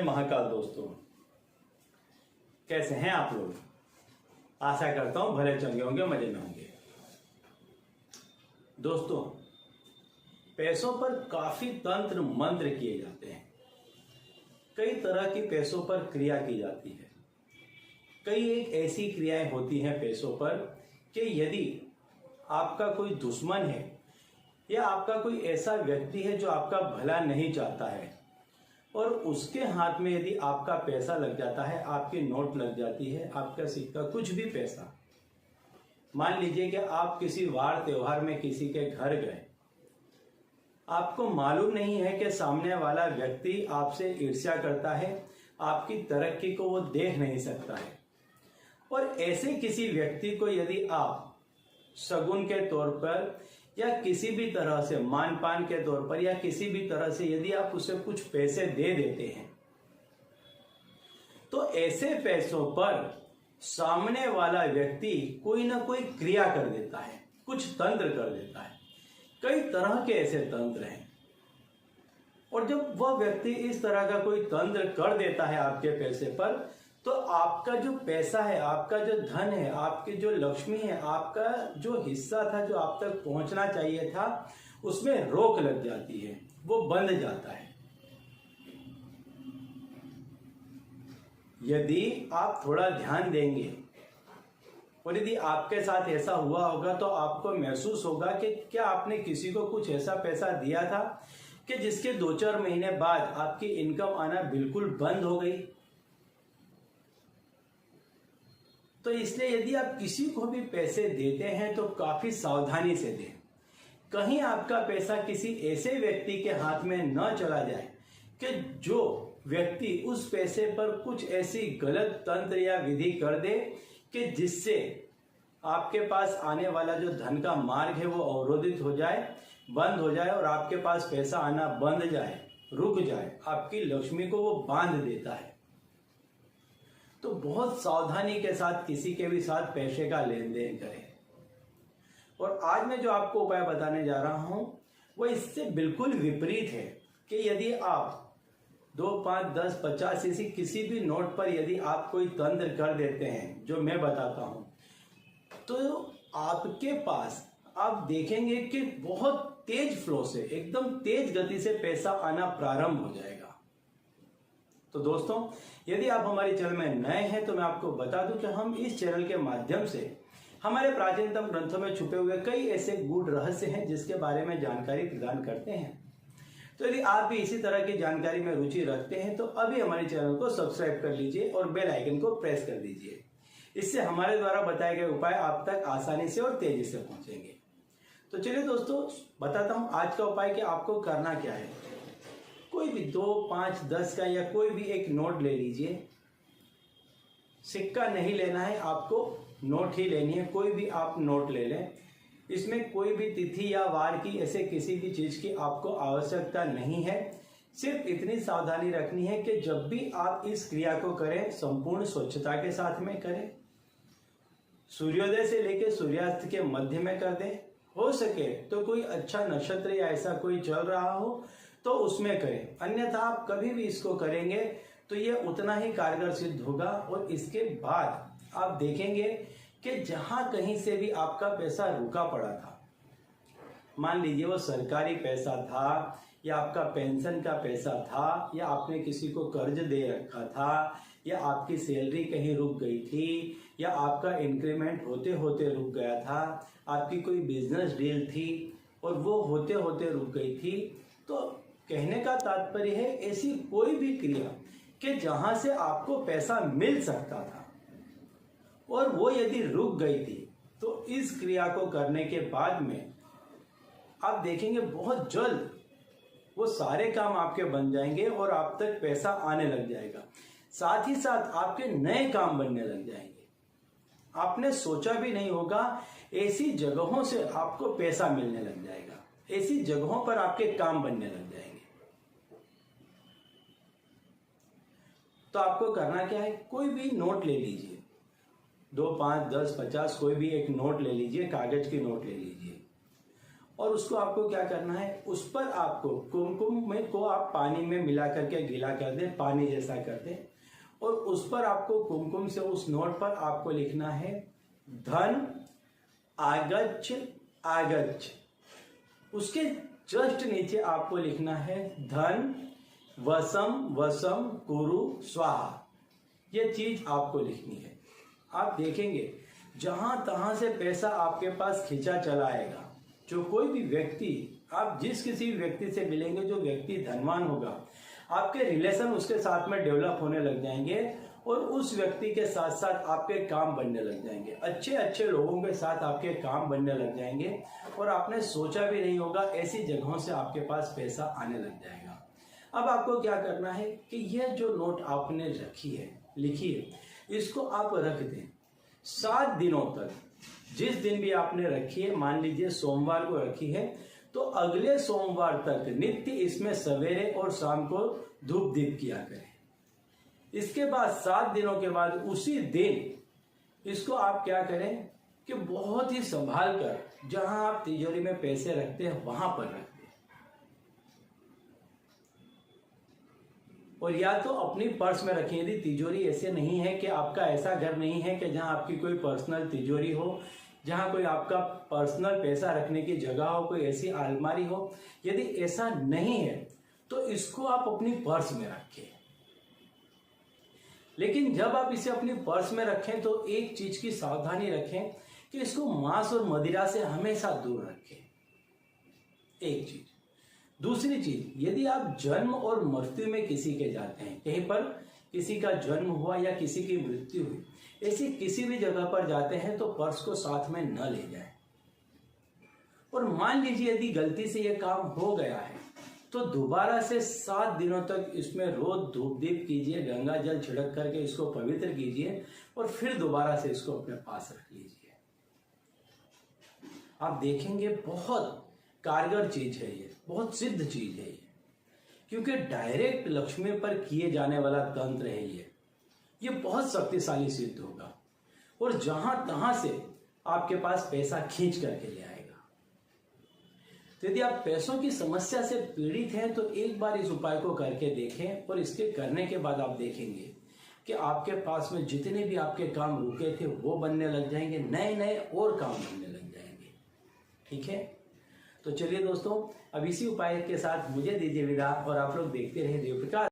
महाकाल दोस्तों, कैसे हैं आप लोग। आशा करता हूं भले चंगे होंगे, मजे में होंगे। दोस्तों, पैसों पर काफी तंत्र मंत्र किए जाते हैं। कई तरह की पैसों पर क्रिया की जाती है। कई एक ऐसी क्रियाएं होती हैं पैसों पर कि यदि आपका कोई दुश्मन है या आपका कोई ऐसा व्यक्ति है जो आपका भला नहीं चाहता है और उसके हाथ में यदि आपका पैसा लग जाता है, आपकी नोट लग जाती है, आपका सिक्का, कुछ भी पैसा, मान लीजिए कि आप किसी वार त्योहार में किसी के घर गए, आपको मालूम नहीं है कि सामने वाला व्यक्ति आपसे ईर्ष्या करता है, आपकी तरक्की को वो देख नहीं सकता है, और ऐसे किसी व्यक्ति को यदि आप शगुन के तौर पर या किसी भी तरह से मान पान के तौर पर या किसी भी तरह से यदि आप उसे कुछ पैसे दे देते हैं, तो ऐसे पैसों पर सामने वाला व्यक्ति कोई ना कोई क्रिया कर देता है, कुछ तंत्र कर देता है। कई तरह के ऐसे तंत्र हैं, और जब वह व्यक्ति इस तरह का कोई तंत्र कर देता है आपके पैसे पर, तो आपका जो पैसा है, आपका जो धन है, आपकी जो लक्ष्मी है, आपका जो हिस्सा था जो आप तक पहुंचना चाहिए था, उसमें रोक लग जाती है, वो बंद जाता है। यदि आप थोड़ा ध्यान देंगे और यदि आपके साथ ऐसा हुआ होगा तो आपको महसूस होगा कि क्या आपने किसी को कुछ ऐसा पैसा दिया था कि जिसके 2-4 महीने बाद आपकी इनकम आना बिल्कुल बंद हो गई। तो इसलिए यदि आप किसी को भी पैसे देते हैं तो काफी सावधानी से दें। कहीं आपका पैसा किसी ऐसे व्यक्ति के हाथ में न चला जाए कि जो व्यक्ति उस पैसे पर कुछ ऐसी गलत तंत्र या विधि कर दे कि जिससे आपके पास आने वाला जो धन का मार्ग है वो अवरोधित हो जाए, बंद हो जाए, और आपके पास पैसा आना बंद जाए, रुक जाए, आपकी लक्ष्मी को वो बांध देता है। तो बहुत सावधानी के साथ किसी के भी साथ पैसे का लेन देन करें। और आज मैं जो आपको उपाय बताने जा रहा हूं वो इससे बिल्कुल विपरीत है कि यदि आप 2, 5, 10, 50 ऐसी किसी भी नोट पर यदि आप कोई तंत्र कर देते हैं जो मैं बताता हूं, तो आपके पास आप देखेंगे कि बहुत तेज फ्लो से, एकदम तेज गति से पैसा आना प्रारंभ हो जाएगा। तो दोस्तों, यदि आप हमारे चैनल में नए हैं तो मैं आपको बता दूं कि हम इस चैनल के माध्यम से हमारे प्राचीनतम ग्रंथों में छुपे हुए कई ऐसे गूढ़ रहस्य हैं जिसके बारे में जानकारी प्रदान करते हैं। तो यदि आप भी इसी तरह की जानकारी में रुचि रखते हैं तो अभी हमारे चैनल को सब्सक्राइब कर लीजिए और बेल आइकन को प्रेस कर दीजिए। इससे हमारे द्वारा बताए गए उपाय आप तक आसानी से और तेजी से पहुंचेंगे। तो चलिए दोस्तों, बताता हूं आज का उपाय कि आपको करना क्या है। कोई भी 2, 5, 10 का या कोई भी एक नोट ले लीजिए। सिक्का नहीं लेना है, आपको नोट ही लेनी है। कोई भी आप नोट ले लें, इसमें कोई भी तिथि या वार की ऐसे किसी भी चीज की आपको आवश्यकता नहीं है। सिर्फ इतनी सावधानी रखनी है कि जब भी आप इस क्रिया को करें संपूर्ण स्वच्छता के साथ में करें। सूर्योदय से लेकर सूर्यास्त के मध्य में कर दें। हो सके तो कोई अच्छा नक्षत्र या ऐसा कोई चल रहा हो तो उसमें करें, अन्यथा आप कभी भी इसको करेंगे तो ये उतना ही कारगर सिद्ध होगा। और इसके बाद आप देखेंगे कि जहां कहीं से भी आपका पैसा रुका पड़ा था, मान लीजिए वो सरकारी पैसा था या आपका पेंशन का पैसा था या आपने किसी को कर्ज दे रखा था या आपकी सैलरी कहीं रुक गई थी या आपका इंक्रीमेंट होते होते रुक गया था, आपकी कोई बिजनेस डील थी और वो होते होते रुक गई थी। तो कहने का तात्पर्य है ऐसी कोई भी क्रिया कि जहां से आपको पैसा मिल सकता था और वो यदि रुक गई थी, तो इस क्रिया को करने के बाद में आप देखेंगे बहुत जल्द वो सारे काम आपके बन जाएंगे और आप तक पैसा आने लग जाएगा। साथ ही साथ आपके नए काम बनने लग जाएंगे। आपने सोचा भी नहीं होगा ऐसी जगहों से आपको पैसा मिलने लग जाएगा, ऐसी जगहों पर आपके काम बनने लग जाएंगे। तो आपको करना क्या है, कोई भी नोट ले लीजिए, 2, 5, 10, 50 कोई भी एक नोट ले लीजिए, कागज की नोट ले लीजिए और उसको आपको क्या करना है, उस पर आपको कुमकुम में को आप पानी में मिला करके गीला कर दें, पानी जैसा कर दें, और उस पर आपको कुमकुम से उस नोट पर आपको लिखना है धन आगच्छ आगच्छ। उसके जस्ट नीचे आपको लिखना है धन वसम वसम कुरु स्वाहा। ये चीज आपको लिखनी है। आप देखेंगे जहां तहां से पैसा आपके पास खींचा चला आएगा। जो कोई भी व्यक्ति, आप जिस किसी भी व्यक्ति से मिलेंगे, जो व्यक्ति धनवान होगा, आपके रिलेशन उसके साथ में डेवलप होने लग जाएंगे और उस व्यक्ति के साथ साथ आपके काम बनने लग जाएंगे। अच्छे अच्छे लोगों के साथ आपके काम बनने लग जाएंगे और आपने सोचा भी नहीं होगा ऐसी जगहों से आपके पास पैसा आने लग जाएगा। अब आपको क्या करना है कि यह जो नोट आपने लिखी है, इसको आप रख दें 7 दिनों तक। जिस दिन भी आपने रखी है, मान लीजिए सोमवार को रखी है, तो अगले सोमवार तक नित्य इसमें सवेरे और शाम को धूप दीप किया करें। इसके बाद 7 दिनों के बाद उसी दिन इसको आप क्या करें कि बहुत ही संभाल कर, जहां आप तिजोरी में पैसे रखते हैं वहां पर रख दें। और या तो अपनी पर्स में रखें। यदि तिजोरी ऐसे नहीं है कि आपका ऐसा घर नहीं है कि जहां आपकी कोई पर्सनल तिजोरी हो, जहां कोई आपका पर्सनल पैसा रखने की जगह हो, कोई ऐसी अलमारी हो, यदि ऐसा नहीं है तो इसको आप अपनी पर्स में रखें। लेकिन जब आप इसे अपनी पर्स में रखें तो एक चीज की सावधानी रखें कि इसको मांस और मदिरा से हमेशा दूर रखें। एक चीज। दूसरी चीज, यदि आप जन्म और मृत्यु में किसी के जाते हैं, कहीं पर किसी का जन्म हुआ या किसी की मृत्यु हुई, ऐसी किसी भी जगह पर जाते हैं तो पर्स को साथ में न ले जाएं। और मान लीजिए यदि गलती से यह काम हो गया है तो दोबारा से 7 दिनों तक इसमें रोज धूप दीप कीजिए, गंगा जल छिड़क करके इसको पवित्र कीजिए और फिर दोबारा से इसको अपने पास रख लीजिए। आप देखेंगे बहुत कारगर चीज है ये, बहुत सिद्ध चीज है ये, क्योंकि डायरेक्ट लक्ष्मी पर किए जाने वाला तंत्र है ये बहुत शक्तिशाली सिद्ध होगा और जहां तहां से आपके पास पैसा खींच करके ले आएगा। तो यदि आप पैसों की समस्या से पीड़ित हैं तो एक बार इस उपाय को करके देखें और इसके करने के बाद आप देखेंगे कि आपके पास में जितने भी आपके काम रुके थे वो बनने लग जाएंगे, नए नए और काम बनने लग जाएंगे। ठीक है, तो चलिए दोस्तों, अब इसी उपाय के साथ मुझे दीजिए विदा और आप लोग देखते रहे देव प्रकाश।